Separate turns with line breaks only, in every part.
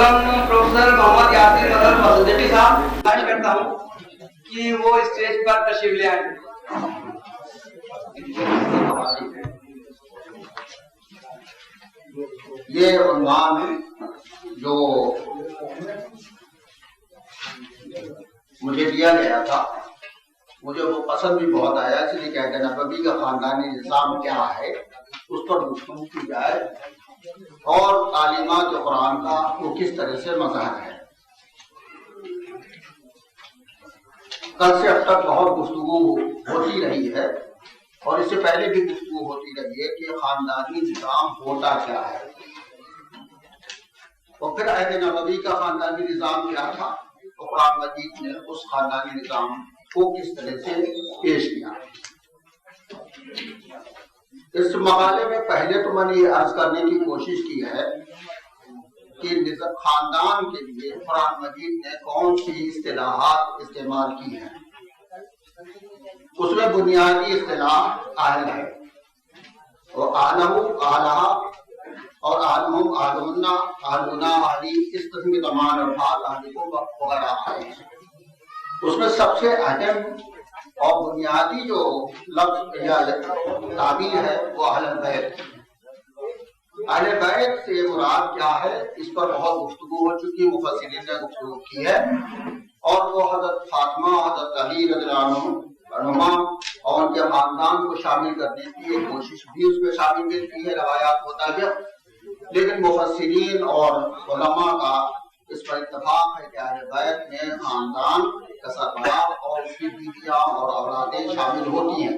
मोहतरम प्रोफेसर मोहम्मद यासिर मदन फजलेटी साहब गुजारिश करता हूँ कि वो स्टेज पर तशरीफ ले आए।
ये उन्वान जो मुझे दिया गया था, मुझे वो पसंद भी बहुत आया, इसलिए कहते हैं नबवी का खानदानी निज़ाम क्या है उस पर गुफ्तगू की जाए और तालीमात कुरान का वो किस तरह से मज़हर है। कल से अब तक बहुत गुफ्तगू होती रही है और इससे पहले भी गुफ्तगू होती रही है कि खानदानी निज़ाम होता क्या है और फिर अहद नबवी का खानदानी निज़ाम क्या था, तो कुरान मजीद ने उस खानदानी निज़ाम को किस तरह से पेश किया। इस मकाले में पहले तो मैंने ये अर्ज करने की कोशिश की है कि खानदान के लिए कुरान मजीद ने कौन सी इस्तिलाहात इस्तेमाल की हैं। उसमें बुनियादी इस्तिलाह आहल है और आहलहु आहलहा और आहलहुम आहलुन्ना आहलुना आहली, इस किस्म के तमाम अल्फाज आहलिकुम वगैरह आए हैं। उसमें सबसे अहम और बुनियादी जो लफ्ज या ताबीर है वो अहले बैत। अहले बैत से मुराद क्या है, इस पर बहुत गुफ्तगू हो चुकी, मुफस्सिरीन ने गुफ्तगू की है और वो हज़रत फातिमा, हज़रत अली रज़ियल्लाहु अन्हुमा और उनके खानदान को शामिल करने की एक कोशिश भी उसमें शामिल मिलती है रवायात मुताबिक, लेकिन मुफस्सिरीन और उलमा का इस पर इत्तफाक है कि अहले बैत में खानदान का सरबराह और उसकी बीवियां और औलादें शामिल होती हैं।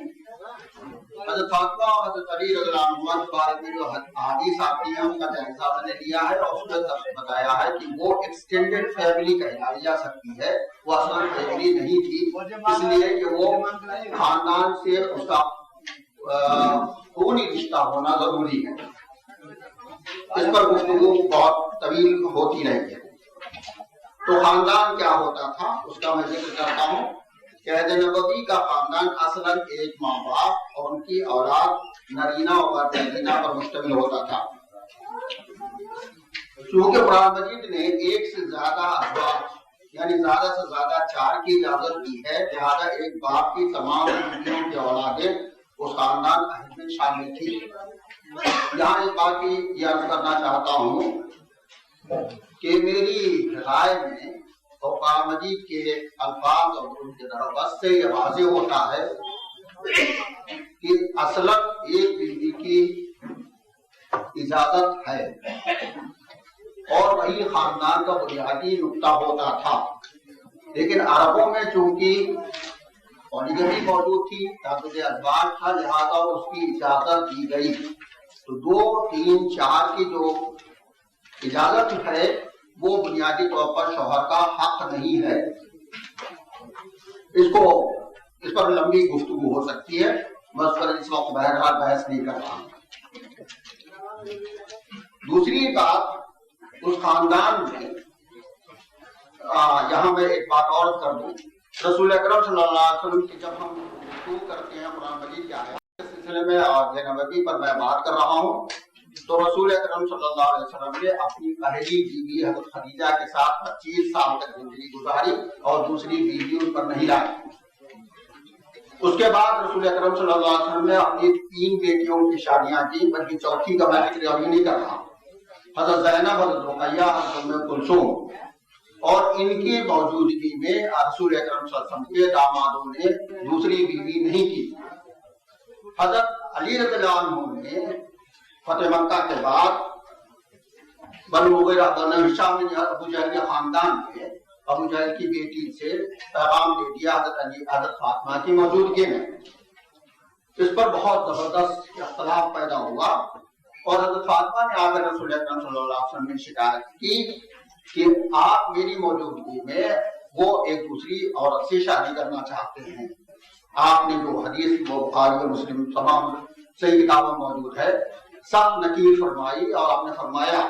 हज़रत फातिमा और हज़रत अली रज़ियल्लाहु अन्हुमा के बारे में जो हदीस आती है उनका जायजा मैंने लिया है और उसमें बताया है कि वो एक्सटेंडेड फैमिली कहलाई जा सकती है, वो असल फैमिली नहीं थी, इसलिए कि वो खानदान से उसका खूनी रिश्ता होना जरूरी है। इस पर गुफ्तगू बहुत तवील होती रही है। तो खानदान क्या होता था उसका मैं जिक्र करता हूँ। कहते नबवी का खानदान असलन एक माँ बाप और उनकी औलाद नरीना और तहरीना पर मुश्तमिल होता था। क्योंकि कुरान मजीद ने एक से ज्यादा अज़वाज यानी ज्यादा से ज्यादा 4 की इजाजत दी है, लिहाजा एक बाप की तमाम बीवियों की औलादें उस खानदान अहद में शामिल थी। यहाँ इस बात की याद करना चाहता हूँ कि मेरी राय में और कुरान मजीद के अल्फाज और उनके दरबस से यह वाज़ेह होता है कि असलन एक बीवी की इजाजत है और वही खानदान का बुनियादी नुक्ता होता था। लेकिन अरबों में चूंकि पॉलीगमी मौजूद थी, ताक़ुद अज़वाज था, लिहाजा उसकी इजाजत दी गई। तो 2, 3, 4 की जो इजाजत है वो बुनियादी तौर पर शौहर का हक नहीं है। इस पर लंबी गुफ्तगू हो सकती है, मैं उस पर इस वक्त बहरहाल बहस नहीं कर रहा हूँ। दूसरी बात, उस खानदान में यहाँ मैं एक बात और कर दूं, रसूल अकरम सल्लल्लाहु अलैहि वसल्लम की जब हम गुफ्तगू करते हैं कुरान मजीद के आयत के सिलसिले में और नबवी पर मैं बात कर रहा हूँ, तो रसूल अकरम सल्लल्लाहु अलैहि वसल्लम ने अपनी पहली बीवी हज़रत खदीजा के साथ 25 साल तक जिंदगी गुजारी और दूसरी बीवी उन पर नहीं लाई। उसके बाद रसूल अकरम सल्लल्लाहु अलैहि वसल्लम ने अपनी 3 बेटियों की शादियां की, बल्कि चौथी का मैं जिक्र अभी नहीं कर रहा। हज़रत ज़ैनब, हज़रत रुक़ैया, हज़रत उम्मे कुलसूम और इनकी मौजूदगी में रसूल अकरम सल्लल्लाहु अलैहि वसल्लम के दामादों ने दूसरी बीवी नहीं की। हज़रत अली रज़ियल्लाहु अन्हु ने फतेह मक्का के बाद बनु मुग़ीरा बनु हिशाम ने अबू जहल के खानदान में अबू जहल की बेटी से पैगाम दे दिया हज़रत अली, हज़रत फातिमा की मौजूदगी में। इस पर बहुत जबरदस्त इख्तलाफ पैदा हुआ और हज़रत फातिमा ने आकर रसूल अकरम सल्लल्लाहु अलैहि वसल्लम ने शिकायत की कि आप मेरी मौजूदगी में वो एक दूसरी औरत से शादी करना चाहते हैं। आपने जो हदीस वो बुखारी और मुस्लिम तमाम सही किताबों में मौजूद है, सब नकील फरमाई और आपने फरमाया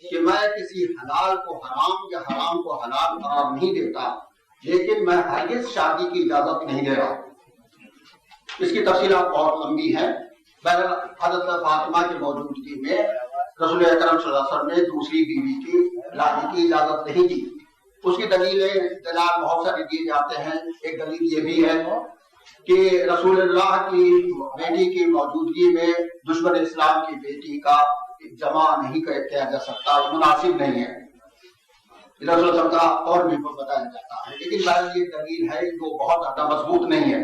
कि मैं किसी हलाल को हराम या हराम को हलाल करार नहीं देता, लेकिन मैं हरगिज़ शादी की इजाजत नहीं दे रहा। इसकी तफसीलात बहुत लंबी है। हज़रत फातिमा की मौजूदगी में रसूल अकरम सल्लल्लाहु अलैहि वसल्लम ने दूसरी बीवी की लाने की इजाजत नहीं दी। उसकी दलीलें दलाल बहुत सारे दिए जाते हैं। एक दलील ये भी है कि रसूलुल्लाह की बेटी की मौजूदगी में दुश्मन इस्लाम की बेटी का जमा नहीं किया जा सकता, मुनासिब नहीं है, रसूल का और भी बताया जाता है। लेकिन भाई ये दलील है जो बहुत ज्यादा मजबूत नहीं है।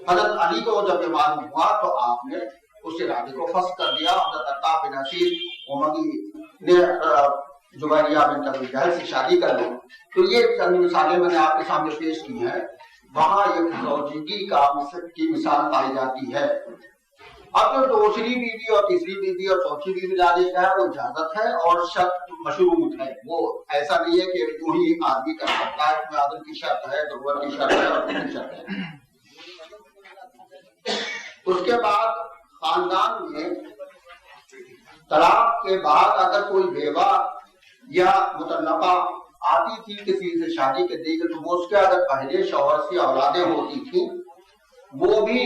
हजरत अली को जब ये मालूम हुआ तो आपने उस इरादे को फस कर दिया। हजरत अत्ता बिन नसीर उमरी ने जुबैरिया बिन अबी जहल से शादी कर ली। तो ये चंद मिसालें मैंने आपके सामने पेश की हैं। वहां एक ज़ौजीगी की मिसाल पाई जाती है। अब जो दूसरी बीवी और तीसरी बीवी और चौथी बीवी लाने का है वो इजाजत है और शर्त मशरूत है। वो ऐसा नहीं है कि यूं ही आदमी कर सकता है, उसमें आदम की शर्त है, जरूरत की शर्त है और की शर्त है। उसके बाद खानदान में तलाक के बाद अगर कोई बेवा या मुतल्लका आती थी किसी से शादी के देकर, तो वो उसके अगर पहले शौहर से औलादें होती थी वो भी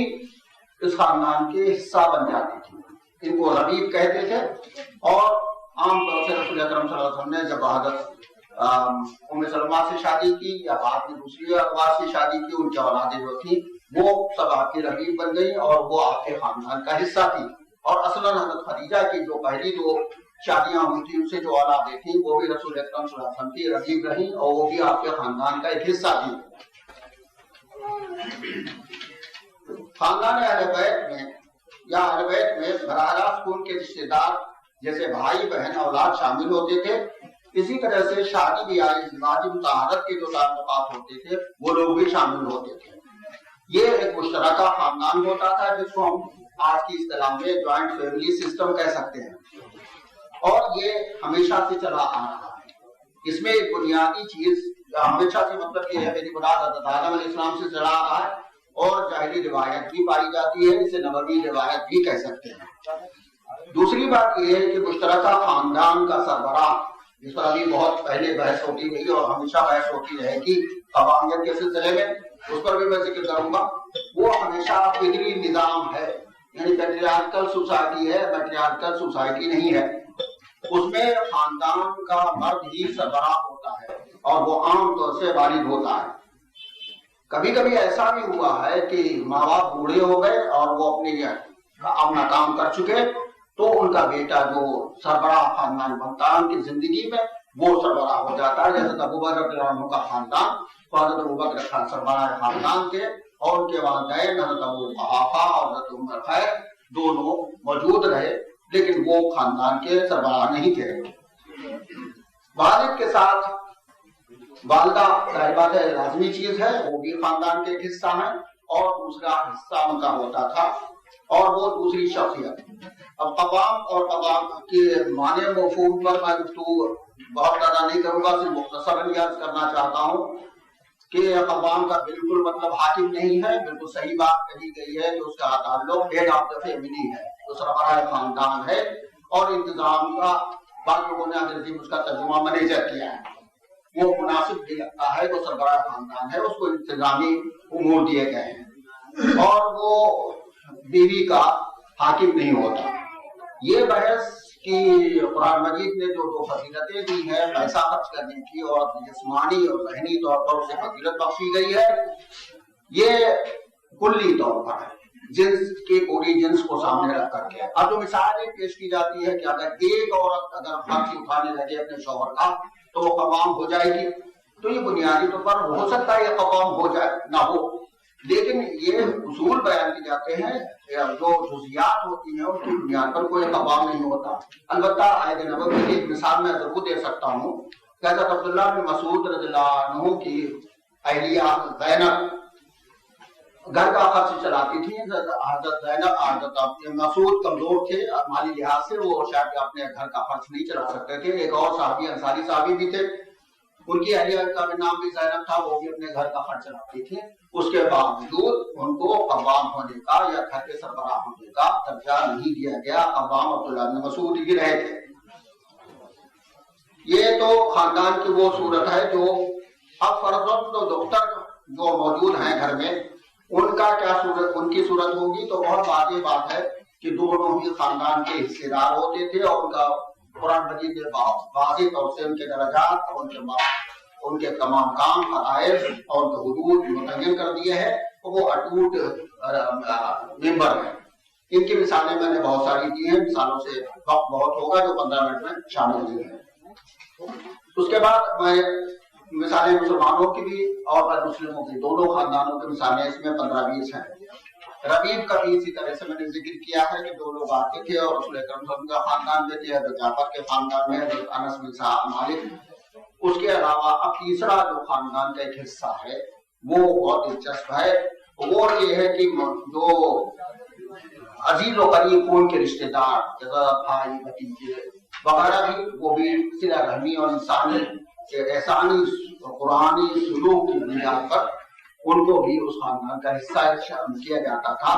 इस खानदान के हिस्सा बन जाती थी। इनको रबीब कहते थे। और आमतौर से रसूल अकरम सल्लल्लाहु अलैहि वसल्लम ने जब हज़रत उम्मे सलमा से शादी की या बाद में दूसरी अखबार से शादी की, उनकी औलादें जो थी वो सब आपकी रबीब बन गई और वो आपके खानदान का हिस्सा थी। और असलन हज़रत खदीजा की जो पहली दो शादियां हुई थी उनसे जो औलादें थी वो भी रसूल अकरम सल्लल्लाहु अलैहि वसल्लम की रबीब रही और वो भी आपके खानदान का एक हिस्सा थी। खानदान अहले बैत में या अहले बैत में बराह रास्त उनके रिश्तेदार जैसे भाई बहन औलाद शामिल होते थे। इसी तरह से शादी ब्याह वाजिब तहारत के जो ताल्लुकात होते थे वो लोग भी शामिल होते थे। ये एक मुश्तरका खानदान होता था जिसको हम आज की इस्तिलाह में ज्वाइंट फैमिली सिस्टम कह सकते हैं। और ये हमेशा से चला आ रहा है। इसमें एक बुनियादी चीज हमेशा से मतलब ये है, मेरी मुराद हज़रत आदम अलैहिस्सलाम से चला आ रहा है और जाहिली रिवायत भी पाई जाती है, इसे नबवी रिवायत भी कह सकते हैं। दूसरी बात यह है कि मुश्तरका खानदान का सरबराह, जिस पर अभी बहुत पहले बहस होती रही और हमेशा बहस होती रहेगी कवामियत के सिलसिले में, उस पर भी मैं जिक्र करूंगा। वो हमेशा फिक्री निजाम है, यानी पैट्रियार्कल सोसाइटी है, मैट्रियार्कल सोसाइटी नहीं है। उसमें खानदान का मर्द ही सरबराह होता है और वो आम तौर से वालिद होता है। कभी कभी ऐसा भी हुआ है कि माँ बाप बूढ़े हो गए और वो अपना काम कर चुके, तो उनका बेटा जो सरबराह खानदान बनता है उनकी जिंदगी में वो सरबराह हो जाता है। जैसे अबू बकर रज़ियल्लाहु का खानदान, हज़रत अबू बकर सरबराह खानदान थे और उनके वालिदैन हज़रत अबू कुहाफा और हज़रत उम्मे खैर दोनों मौजूद रहे, लेकिन वो खानदान के सरबराह नहीं थे। वालिद के साथ वालिदा जाहिर बात है लाजमी चीज है, वो भी खानदान के एक हिस्सा है और दूसरा हिस्सा उनका होता था और वो दूसरी शख्सियत। अब कवाम और कवाम के माने मफहूम पर मैं गुफ्तगू बहुत ज्यादा नहीं करूंगा, सिर्फ मुख्तसरन अर्ज करना चाहता हूँ कि कवाम का बिल्कुल मतलब हाकिम नहीं है। बिल्कुल सही बात कही गई है कि उसका ताल्लुक हेड ऑफ द फैमिली है, तो सरबराह खानदान है और इंतजाम का बाद लोगों ने अंग्रेजी उसका तर्जुमा मैनेजर किया है। वो मुनासिब भी लगता है, वो सरबराह खानदान है, उसको इंतजामी उमूर दिए गए हैं और वो बीवी का हाकिम नहीं होता। ये बहस कि कुरान मजीद ने जो दो फजीलतें दी है, पैसा खर्च करने की और जिस्मानी और ज़हनी तौर पर उसे फजीलत बख्शी गई है, ये कुल्ली तौर पर है, जिन्स की पूरी जिन्स को सामने रख करके। अब जो मिसालें पेश की जाती है कि अगर एक औरत अगर खर्च उठाने लगे अपने शौहर का तो वो कवाम हो जाएगी, तो ये बुनियादी तौर पर हो सकता है ये कवाम हो जाए ना हो, लेकिन ये उसूल बयान किए जाते हैं जो जुज़ियात होती हैं उसकी बुनियाद पर कोई कवाम नहीं होता। अलबत्ता आयत नबवी की एक मिसाल मैं जरूर दे सकता हूँ। हज़रत अब्दुल्लाह बिन मसूद रज़ियल्लाहु अन्हु की अहलिया ज़ैनब घर का खर्च चलाती थी। हज़रत ज़ैनब हज़रत मसूद कमजोर थे माली लिहाज से, वो शायद अपने घर का खर्च नहीं चला सकते थे। एक और साहबी अंसारी साहबी भी थे, उनकी अहलिया का नाम भी ज़ैनब था, वो भी अपने घर का खर्च चलाती थी। उसके बावजूद उनको कवाम होने का या घर के सरबराह होने का दर्जा नहीं दिया गया। कवाम अब्दुल्लाह बिन मसूद ही रहे थे। ये तो खानदान की वो सूरत है जो अब फर्जन तो डॉक्टर जो मौजूद हैं घर में, उनका क्या सूरत, उनकी सूरत होगी तो बहुत वाज़ेह बात है کہ دونوں ہی خاندان کے حصے دار ہوتے تھے اور ان کا قرآن مجید نے واضح طور سے ان کے درجات اور ان کے تمام کام فرائض اور ان کے حدود متعین کر دیے ہیں. وہ اٹوٹ ممبر ہیں. ان کی مثالیں میں نے بہت ساری دی ہیں. مثالوں سے وقت بہت ہوگا جو 15 منٹ میں شامل نہیں ہے. اس کے بعد میں مثالیں مسلمانوں کی بھی اور غیر مسلموں کی دونوں خاندانوں کی مثالیں اس میں 15-20 ہیں. ربیب کا بھی اسی طرح سے میں نے ذکر کیا ہے کہ دو لوگ آتے تھے اور رسول اکرم صلی اللہ علیہ وسلم کا خاندان میں تھے, حضرت جعفر کے خاندان میں حضرت انس بن مالک. اس کے علاوہ اب تیسرا جو خاندان کا ایک حصہ ہے وہ بہت دلچسپ ہے. وہ یہ ہے کہ جو عزیز و قریب خون کے رشتے دار جیسا بھائی بھتیجے وغیرہ بھی وہ بھی صلہ رحمی اور انسانی احسانی قرآنی سلوک کی بنیاد پر ان کو بھی اس خاندان کا حصہ کیا جاتا تھا.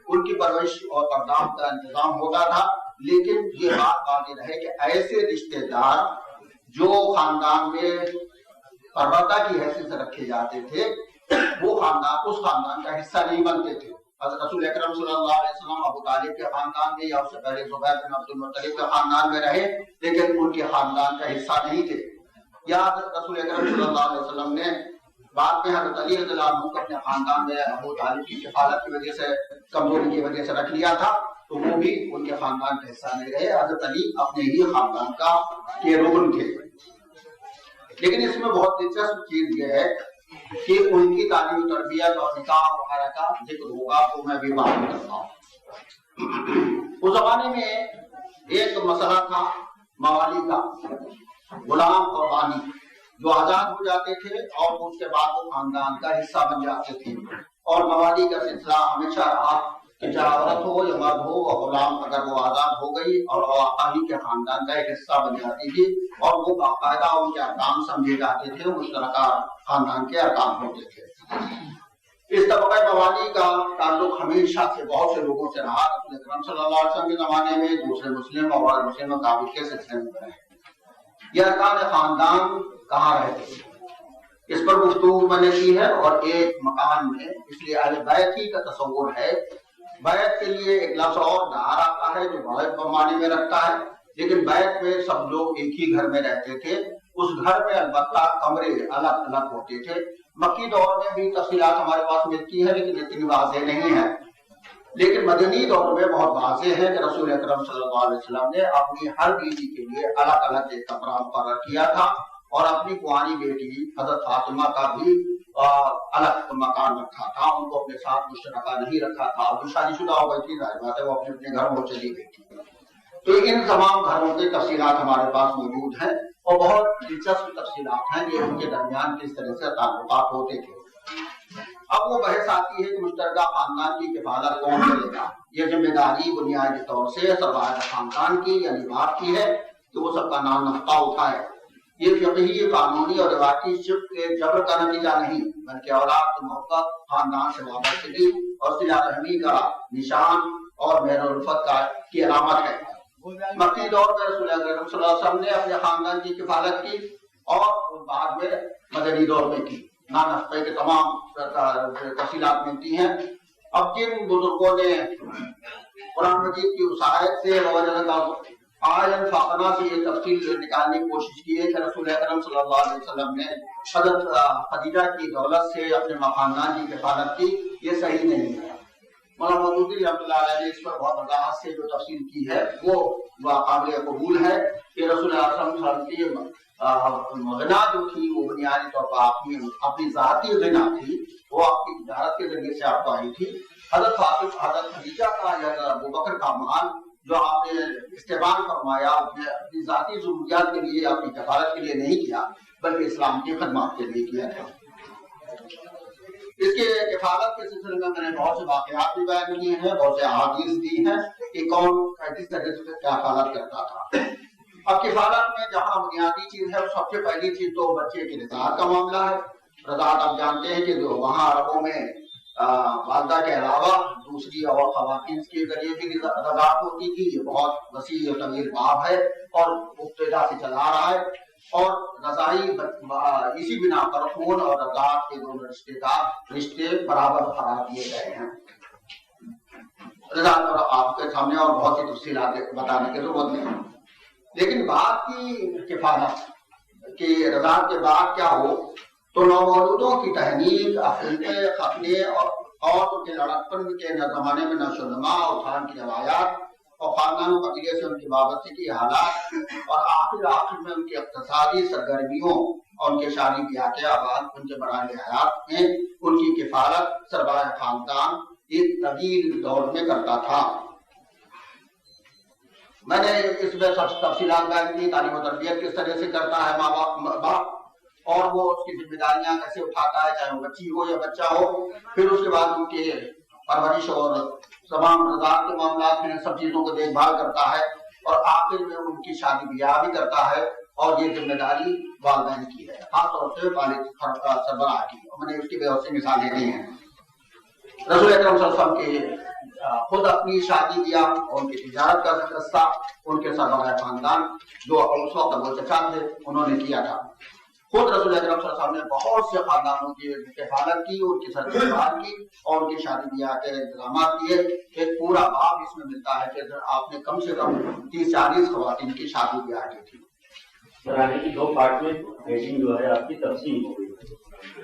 ان کی پرورش اور پرداخت کا انتظام ہوتا تھا. لیکن یہ بات واضح رہے کہ ایسے رشتے دار جو خاندان میں پروردہ کی حیثیت سے رکھے جاتے تھے وہ خاندان اس خاندان کا حصہ نہیں بنتے تھے. حضرت رسول اکرم صلی اللہ علیہ وسلم ابو طالب کے خاندان میں یا اس سے پہلے زبیر بن عبد المطلب کے خاندان میں رہے لیکن ان کے خاندان کا حصہ نہیں تھے. یا حضرت رسول اکرم صلی اللہ علیہ وسلم نے بعد میں حضرت علی رضی اللہ عنہ کو اپنے خاندان میں ابو طالب کی کفالت کی وجہ سے کمزوری کی وجہ سے رکھ لیا تھا تو وہ بھی ان کے خاندان کا حصہ نہیں رہے. حضرت علی اپنے ہی خاندان کا کے رکن تھے. لیکن اس میں بہت دلچسپ چیز یہ ہے کہ ان کی تعلیم و تربیت اور نکاح وغیرہ کا ذکر ہوگا تو میں بھی بات کرتا ہوں. اس زمانے میں ایک مسئلہ تھا موالی کا, غلام اور بانی جو آزاد ہو جاتے تھے اور اس کے بعد وہ خاندان کا حصہ بن جاتے تھے. اور موالی کا سلسلہ ہمیشہ رہا کہ چاہے عورت ہو یا مرد ہو اور غلام اگر وہ آزاد ہو گئی اور وہ آقا ہی کے خاندان کا ایک حصہ بن جاتی تھی اور وہ باقاعدہ ان کے ارکان سمجھے جاتے تھے, مشترکہ خاندان کے ارکان ہوتے تھے. اس طبقہ موالی کا تعلق ہمیشہ سے بہت سے لوگوں سے رہا. رسول اکرم صلی اللہ علیہ وسلم کے زمانے میں دوسرے مسلم اور مسلم تعبیر کے سلسلے میں رہے. یہ ارکان خاندان کہاں رہتے تھے اس پر گفتگو میں نے کی ہے. اور ایک مکان میں اس لیے اہل بیت ہی کا تصور ہے. بیت کے لیے ایک لفظ اور دہار آتا ہے جو بیت معنی میں رکھتا ہے, لیکن بیت میں سب لوگ ایک ہی گھر میں رہتے تھے. اس گھر میں البتہ کمرے الگ الگ ہوتے تھے. مکی دور میں بھی تفصیلات ہمارے پاس ملتی ہے لیکن اتنی واضح نہیں ہے. لیکن مدنی دور میں بہت واضح ہے کہ رسول اکرم صلی اللہ علیہ وسلم نے اپنی ہر بیوی کے لیے الگ الگ ایک کمرہ مقرر کیا تھا اور اپنی کنواری بیٹی حضرت فاطمہ کا بھی الگ مکان رکھا تھا. ان کو اپنے ساتھ مشترکہ نہیں رکھا تھا. جو شادی شدہ ہو گئی تھی ظاہر بات ہے وہ اپنے اپنے گھر میں چلی گئی تھی. تو ان تمام گھروں کی تفصیلات ہمارے پاس موجود ہیں اور بہت دلچسپ تفصیلات ہیں کہ ان کے درمیان کس طرح سے تعلقات ہوتے تھے. اب وہ بحث آتی ہے کہ مشترکہ خاندان کی کفالت کون کرے گا. یہ ذمہ داری بنیادی طور سے سربراہ خاندان کی یعنی باپ کی ہے کہ وہ سب کا نام نفقہ اٹھائے. یہ فقہی, قانونی اور روایتی شق کے جبر کا نتیجہ نہیں بلکہ اولاد کی محبت, خاندان سے وابستگی اور صلہ رحمی کا نشان اور مہر و الفت کی علامت ہے. مکی دور میں رسول اکرم صلی اللہ علیہ وسلم نے اپنے خاندان کی کفالت کی اور بعد میں مدنی دور میں کی. نفقے کے تمام تفصیلات ملتی ہیں. اب جن بزرگوں نے قرآن مجید کی وسائط سے آیت فاطمہ سے یہ تفصیل نکالنے کی کوشش کی ہے کہ رسول اکرم صلی اللہ علیہ وسلم نے حضرت خدیجہ کی دولت سے اپنے خاندان کی کفالت کی, یہ صحیح نہیں ہے. مولانا مودودی رحمۃ اللہ علیہ نے اس پر بہت وضاحت سے جو تفصیل کی ہے وہ قابل قبول ہے کہ رسول اللہ صلی اللہ علیہ وسلم کی غنا جو تھی وہ بنیادی طور پر اپنی ذاتی غنا تھی, وہ آپ کی تجارت کے ذریعے سے آپ کو آئی تھی. حضرت خدیجہ کا یا ابو بکر کا مال جو آپ نے استعمال فرمایا اپنی ذاتی ضروریات کے لیے, اپنی کفالت کے لیے نہیں کیا بلکہ اسلام کی خدمات کے لیے کیا تھا. اس کے کفالت کے سلسلے میں نے بہت سے واقعات بھی بیان کیے ہیں, بہت سے احادیث دی ہیں کہ کون کس طرح سے کیا کفالت کرتا تھا. اب کفالت میں جہاں بنیادی چیز ہے سب سے پہلی چیز تو بچے کی رضاعت کا معاملہ ہے. رضاعت آپ جانتے ہیں کہ جو وہاں عربوں میں والدہ کے علاوہ دوسری اور خواتین کے ذریعے بھی رضاعت ہوتی تھی. یہ بہت وسیع اور طویل باب ہے اور ابتدا سے چلا رہا ہے. اور رضائی اسی بنا پر خون اور رضاعت کے دونوں رشتے برابر قرار دیے گئے ہیں. रजा और आपके सामने और बहुत सी तफसीलात बताने की जरूरत नहीं, लेकिन बात की किफायत कि रजा के बाद क्या हो, तो नौमौलूदों की तहनीक, अकीदे, खतने और उनके लड़कपन के जमाने में नशोनुमा और खान की रवायात और खानदान कबीले से उनकी वाबस्तगी की हालात और आखिर में उनकी इक़्तिसादी सरगर्मियों और उनके शादी ब्याह के आबाद, उनके बराए हयात में उनकी किफालत सरबाए खानदान एक तवील दौर में करता था। मैंने इसमें सब तफसीलात बयान की, तालीम और तरबियत किस तरह से करता है माँ बाप और वो उसकी जिम्मेदारियां कैसे उठाता है, चाहे वो बच्ची हो या बच्चा हो, फिर उसके बाद उनके परवरिश और तमाम रज़ात के मामला में सब चीजों को देखभाल करता है और आखिर में उनकी शादी ब्याह भी करता है। और ये जिम्मेदारी वालिदैन की है, खासतौर से वालिद सरबराह की। मैंने उसकी बहुत सी मिसालें दी हैं। रसूल अकरम सल्लल्लाहु अलैहि वसल्लम के खुद अपनी शादी ब्याह और उनकी तिजारत का हिस्सा उनके सरबराह खानदान जो उस वक्त अबू चचा थे उन्होंने किया था। खुद रसूल अकरम सल्लल्लाहु अलैहि वसल्लम ने बहुत से खानदानों की किफालत की, उनकी सरबराही की और उनकी शादी ब्याह के इंतजाम किए। एक पूरा बाब इसमें मिलता है कि आपने कम से कम 30-40 खवातीन की शादी ब्याह की थी।
कराने की 2 पार्ट में हेडिंग जो है आपकी तफसील हो गई।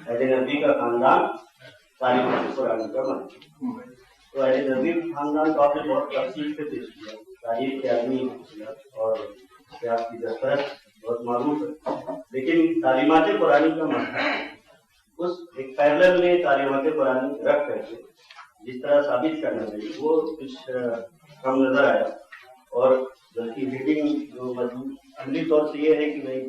अहले नबी का खानदान, तारीख कुरान का मन। तो अहले नबी खानदान को आपने बहुत तफसील से पेश किया, तारीख के आदमी और आपकी दस्तरस बहुत मालूम है, लेकिन तालीमात कुरानी का मतलब उस एक पैरेलल में तालीमात कुरानी रख करके जिस तरह साबित करना चाहिए वो कुछ कम नजर आया। और बल्कि हेडिंग जो मजबूत अमली तौर से ये है कि नहीं,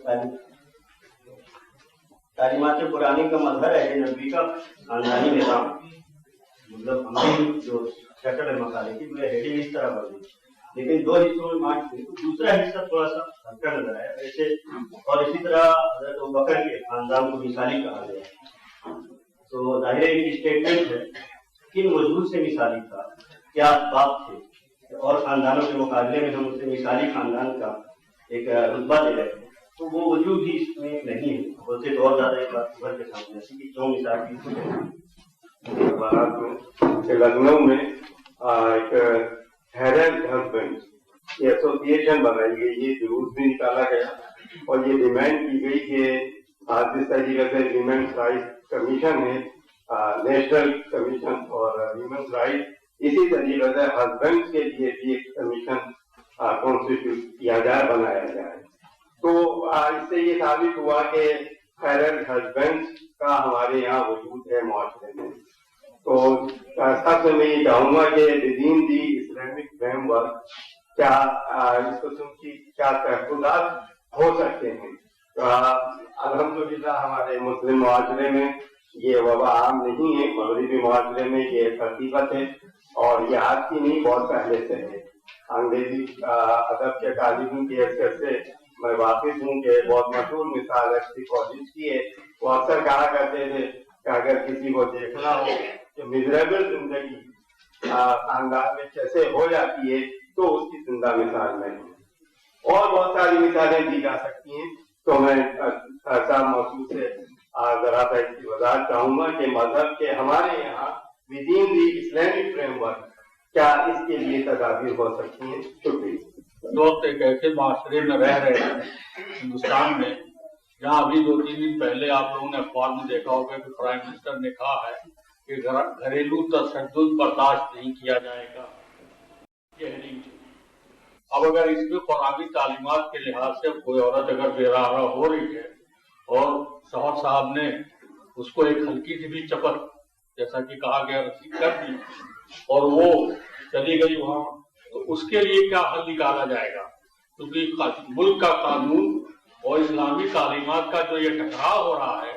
तालीमात कुरानी का मजहर है नबी का खानदानी निज़ाम, मतलब हमने जो शक्ल है मसाले की वो हेडिंग इस तरह बन गई, लेकिन 2 हिस्सों में बांट के दूसरा हिस्सा थोड़ा सा हल्का नजर आया वैसे। और इसी तरह हज़रत अबू बकर के खानदान को मिसाली कहा गया। तो जाहिर है कि स्टेटमेंट है किन वजूद से मिसाली था, क्या बात थे और खानदानों के मुकाबले में हम उसे मिसाली खानदान का एक रुतबा दे रहे हैं, तो वो वजूद ही इसमें नहीं है। होते तो और ज्यादा एक बात उभर के सामने ऐसी कि क्यों मिसाल
की लखनऊ में एक हेरेल्ड हस्बैंड ये एसोसिएशन बनाई गई, ये जुलूस भी निकाला गया और ये डिमांड की गई कि जिस तरीके से ह्यूमन राइट्स कमीशन है, नेशनल कमीशन और ह्यूमन राइट्स, इसी तरीके से हस्बैंड के लिए भी एक कमीशन कॉन्स्टिट्यूट किया जाए, बनाया जाए। तो इससे ये साबित हुआ कि हेरेल्ड हस्बैंड का हमारे यहाँ वजूद है माशरे में। तो सबसे मैं ये चाहूंगा कि विदिन दी इस्लामिक फ्रेमवर्क क्या इस किस्म की क्या तहफुज़ात हो सकते हैं। अल्हम्दुलिल्लाह हमारे मुस्लिम मुआशरे में ये वबा आम नहीं है, मगरिबी मुआशरे में ये हकीकत है और ये आज की नहीं बहुत पहले से है। अंग्रेजी अदब के तालिबों की हैसियत से मैं वाकिफ हूँ कि बहुत मशहूर मिसाल एसटी कॉलेज की है। वो अक्सर कहा करते थे कि अगर किसी को देखना हो कि मिजरेबल जिंदगी खानदान में कैसे हो जाती है तो उसकी जिंदा मिसाल नहीं। और बहुत सारी मिसालें दी जा सकती हैं। तो मैं साहब मौजूद से जरा सा इसकी वजाहत चाहूंगा कि मजहब के हमारे यहाँ विदिन दी इस्लामिक फ्रेमवर्क क्या इसके लिए तदाबीर हो सकती हैं। शुक्रिया।
लोग एक ऐसे माशरे में रह रहे हैं हिंदुस्तान में जहाँ अभी 2-3 दिन पहले आप लोगों ने अखबार में देखा होगा कि प्राइम मिनिस्टर ने कहा है कि घरेलू तशद्दुद बर्दाश्त नहीं किया जाएगा। अब अगर इसमें कुरानी तालीमात के लिहाज से कोई औरत अगर बेरारा हो रही है और शौहर साहब ने उसको एक हल्की सी भी चपत जैसा कि कहा गया कर दी और वो चली गई वहां, तो उसके लिए क्या हल निकाला जाएगा? क्योंकि मुल्क का कानून और इस्लामी तालीमात का जो ये टकराव हो रहा है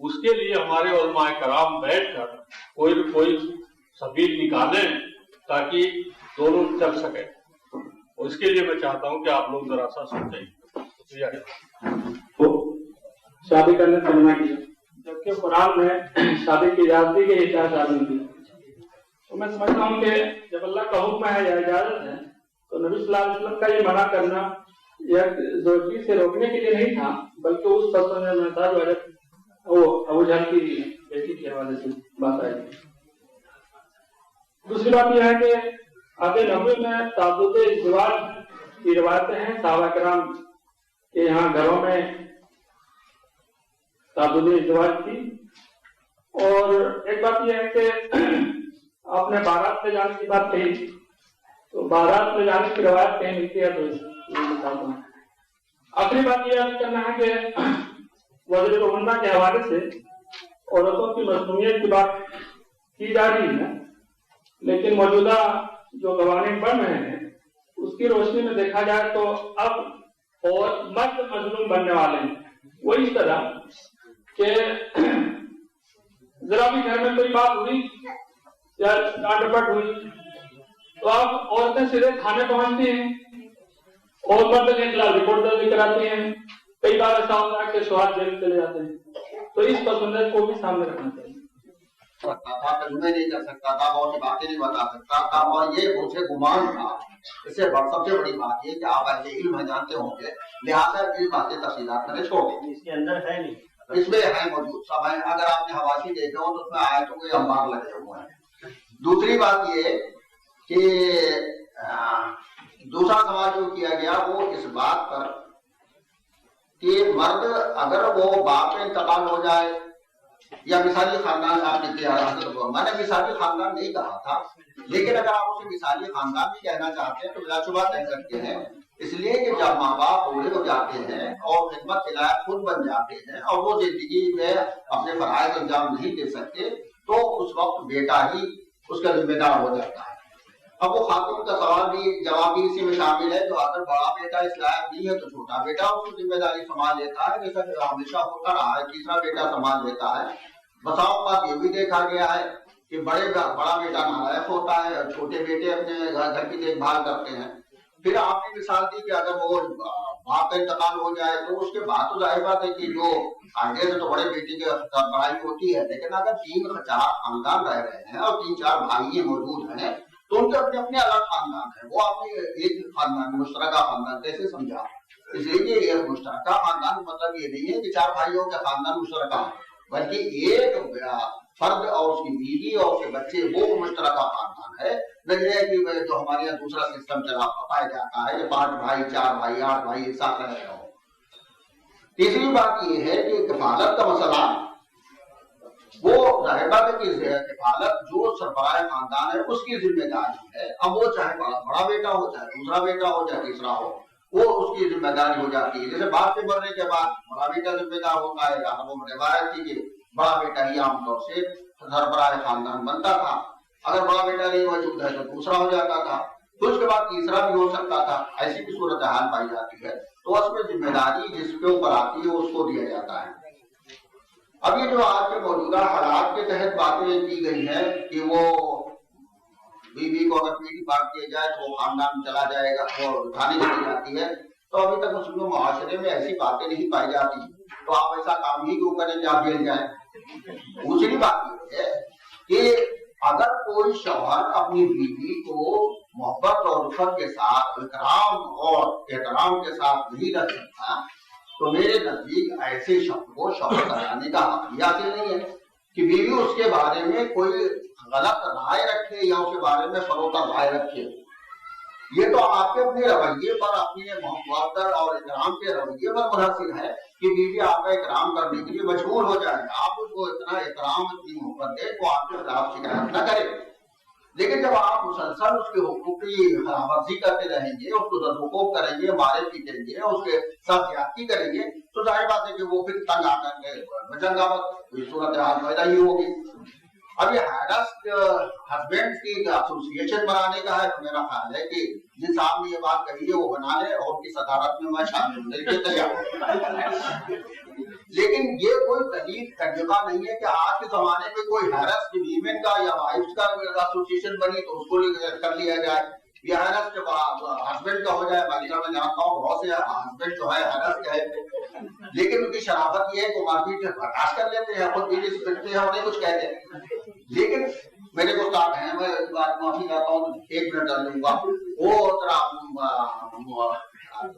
उसके लिए हमारे उलमाए कराम बैठकर कोई न कोई सबील निकालें ताकि दोनों चल सके। और इसके लिए मैं चाहता हूं कि आप लोग जरा सा सोचें।
शादी करने से मना किया, जबकि कुरान में शादी की इजाजत के लिए शादी की। तो मैं समझता हूँ कि जब अल्लाह का हुक्म है या इजाजत है तो नबी सल्लल्लाहु अलैहि वसल्लम का ये मना करना यह ज़रूरी से रोकने के लिए नहीं था, बल्कि उस फसल में था जो वो अबू जहल की बेटी के हवाले से बात आई। दूसरी बात यह है कि आगे नबी में ताबूत इज़्ज़वाज की रिवायतें हैं। सहाबा किराम के यहाँ घरों में ताबूत इज़्ज़वाज थी। और एक बात यह है कि आपने बारात ले जाने की बात कही, तो बारात ले जाने की रिवायत कहीं मिलती है तो बताता हूँ। आखिरी बात यह याद करना है कि वज़ीर उम्रा के हवाले से औरतों की मसनूइयत की बात की जा रही है, लेकिन मौजूदा जो कवानीन बन रहे हैं उसकी रोशनी में देखा जाए तो अब और मर्द मजलूम बनने वाले हैं। वो इस तरह के जरा भी घर में कोई बात हुई या डांट हुई तो अब औरतें सीधे थाने पहुंचती हैं और मर्द के खिलाफ रिपोर्ट दर्ज कराती हैं। कई बार ऐसा होता है कि सुहाग जेल चले जाते हैं। तो इस पसंद को भी सामने रखना चाहिए।
सकता था, कलमे नहीं कर सकता था, बहुत सी बातें नहीं बता सकता था, और ये मुझे गुमान था। इससे सबसे बड़ी बात ये कि आप ऐसे इल्म जानते होंगे, लिहाजा ये बातें तफसीलात मैंने छोड़ दी।
इसके अंदर है नहीं,
इसमें है मौजूद सब है। अगर आपने हवासी देखे हो तो उसमें आयतों के अंबार लगे हुए हैं। दूसरी बात ये कि दूसरा सवाल जो किया गया वो इस बात पर कि मर्द अगर वो बाप में इंतकाल हो जाए या मिसाली खानदान, आपने किया, मैंने मिसाली खानदान नहीं कहा था, लेकिन अगर आप उसे मिसाली खानदान भी कहना चाहते हैं तो बिलाशुबा कह सकते हैं। इसलिए कि जब माँ बाप बूढ़े हो जाते हैं और खिदमत के लायक खुद बन जाते हैं और वो जिंदगी में अपने फराइज अंजाम नहीं दे सकते तो उस वक्त बेटा ही उसका जिम्मेदार हो जाता है। अब वो खातून का सवाल भी जवाब भी इसी में शामिल है, जो अगर बड़ा बेटा इस लायक नहीं है तो छोटा बेटा उसकी जिम्मेदारी संभाल लेता है, जैसा कि हमेशा होता रहा है। तीसरा बेटा संभाल लेता है। बसाओं बात ये भी देखा गया है कि बड़ा बेटा नालायक होता है और छोटे बेटे अपने घर की देखभाल करते हैं। फिर आपने मिसाल दी कि अगर वो बाप का इंतकाल हो जाए तो उसके बाद तो जाहिर बात है कि जो आगे से तो बड़े बेटे की पढ़ाई होती है, लेकिन अगर 3-4 खानदान रह रहे हैं और 3-4 भाई मौजूद हैं तो उनके अपने अपने अलग खानदान है। वो अपने एक खानदान मुश्तरका खानदान कैसे समझा? इसलिए ये मुश्तरका खानदान मतलब ये नहीं है कि 4 भाइयों का खानदान मुश्तरका, बल्कि एक फर्द और उसकी बीवी और उसके बच्चे वो मुश्तरका खानदान है। न ये कि जो हमारे यहाँ दूसरा सिस्टम चला पाया जाता है 5 भाई 4 भाई 8 भाई एक साथ रह रहे हो। तीसरी बात ये है कि किफालत का मसला, वो जाहिर बात है कि किफालत जो सरबराह खानदान है उसकी जिम्मेदारी है। अब वो चाहे बड़ा बेटा हो, चाहे दूसरा बेटा हो, चाहे तीसरा हो, वो उसकी जिम्मेदारी हो जाती है। जैसे बाप के मरने के बाद बड़ा बेटा जिम्मेदार होता है, या वो रिवायत थी कि बड़ा बेटा ही आमतौर से सरबराह खानदान बनता था। अगर बड़ा बेटा नहीं मौजूद है तो दूसरा हो जाता था, तो उसके बाद तीसरा भी हो सकता था। ऐसी भी सूरत हाल पाई जाती है। तो उसमें जिम्मेदारी जिसके ऊपर आती है उसको दिया जाता है। अब ये जो आज के मौजूदा हालात के तहत बातें की गई है कि वो बीवी को अगर पीटी पाट किया जाए तो खानदान चला जाएगा, वो उठाने चली जाती है, तो अभी तक मुस्लिम मुआशरे में ऐसी बातें नहीं पाई जाती। तो आप ऐसा काम ही क्यों करें कि आप जेल जाए? दूसरी बात ये है कि अगर कोई शौहर अपनी बीवी को मोहब्बत और उल्फत के साथ इकराम और एहतराम के साथ नहीं रख सकता तो मेरे नजदीक ऐसे शब्द को शौहर कराने का हक ही हासिल नहीं है कि बीवी उसके बारे में कोई गलत राय रखे या उसके बारे में फरोख्त राय रखे। ये तो आपके अपने रवैये पर, अपने मोहब्बत और इकराम के रवैये पर मुनहसिर है कि बीवी आपका इकराम करने के लिए मजबूर हो जाए। आप उसको इतना इकराम, इतनी मोहब्बत दे तो आपके खिलाफ शिकायत न करे। लेकिन जब आप मुसलसल उसके हुकूक की खिलाफवर्जी करते रहेंगे, उसको दरहुकूक करेंगे, मारे पीटेंगे, उसके साथ ज्यादती करेंगे, तो जाहिर बात है कि वो फिर तंग आकर बचंगावत सूरत हाल पैदा ही होगी। अब ये हैरस्ट हस्बैंड की एसोसिएशन बनाने का है, तो मेरा ख्याल है कि जिन साहब ने ये बात कही है वो बना ले और उनकी सदारत में मैं शामिल होने के तैयार। लेकिन ये कोई दलील तजुर्बा नहीं है कि आज के जमाने में कोई हैरस्ट वीमेन का या वाइफ्स का एसोसिएशन बनी तो उसको कर लिया जाए, या हैरस्ट हस्बैंड का हो जाए। बालिका में जानता हूँ बहुत से हस्बैंड जो है हैरस्ट है, लेकिन उनकी शराफत ये है कि मार्केट में बर्दाश्त कर लेते हैं, खुद बीवी से पिटते हैं, उन्हें कुछ कहते हैं। लेकिन मेरे को उस्ताद हैं, मैं इस बात माफी चाहता हूँ, 1 मिनट डाल दूंगा। वो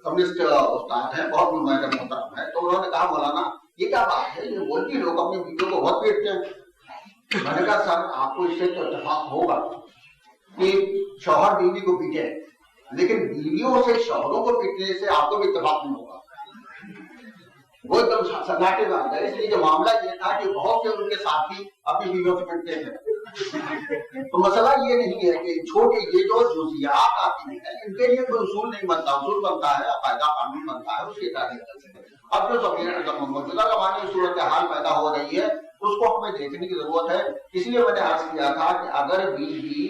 कम्युनिस्ट उस्ताद हैं, बहुत मोहतरम है, तो उन्होंने कहा मौलाना ये क्या बात है, ये बोलती लोग अपनी बीवियों को बहुत पीटते हैं। मैंने कहा सर आपको इससे तो इत्तेफाक होगा कि शौहर बीवी को पीटे, लेकिन बीवियों से शौहरों को पीटने से आपको भी इत्तेफाक नहीं होगा। वो एकदम सन्नाटे में आ गए। इसलिए जो मामला ये था कि बहुत से उनके साथी अपनी बीवियों से पीटते थे। तो मसला ये नहीं है कि छोटे ये जो जुजियात आती है इनके लिए कोई उसूल नहीं बनता, उसूल बनता है, कायदा कानून बनता है, उसके तहत। अब जो मौजूदा जमाने में सूरत हाल पैदा हो रही है उसको हमें देखने की जरूरत है। इसलिए मैंने अर्ज किया था कि अगर बीवी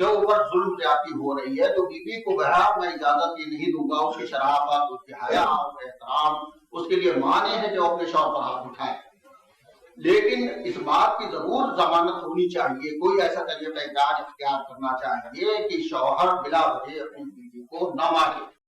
के ऊपर जुल्म ज्यादती हो रही है तो बीवी को बहरहाल मैं इजाजत ये नहीं दूंगा, उसकी शराफत, उसकी हया, उसका एहतराम, उसके लिए माने है कि वो अपने शौहर पर हाथ उठाए, लेकिन इस बात की जरूर जमानत होनी चाहिए, कोई ऐसा तरीका इख्तियार करना चाहिए कि शौहर बिला वजह अपनी बीवी को न मारे।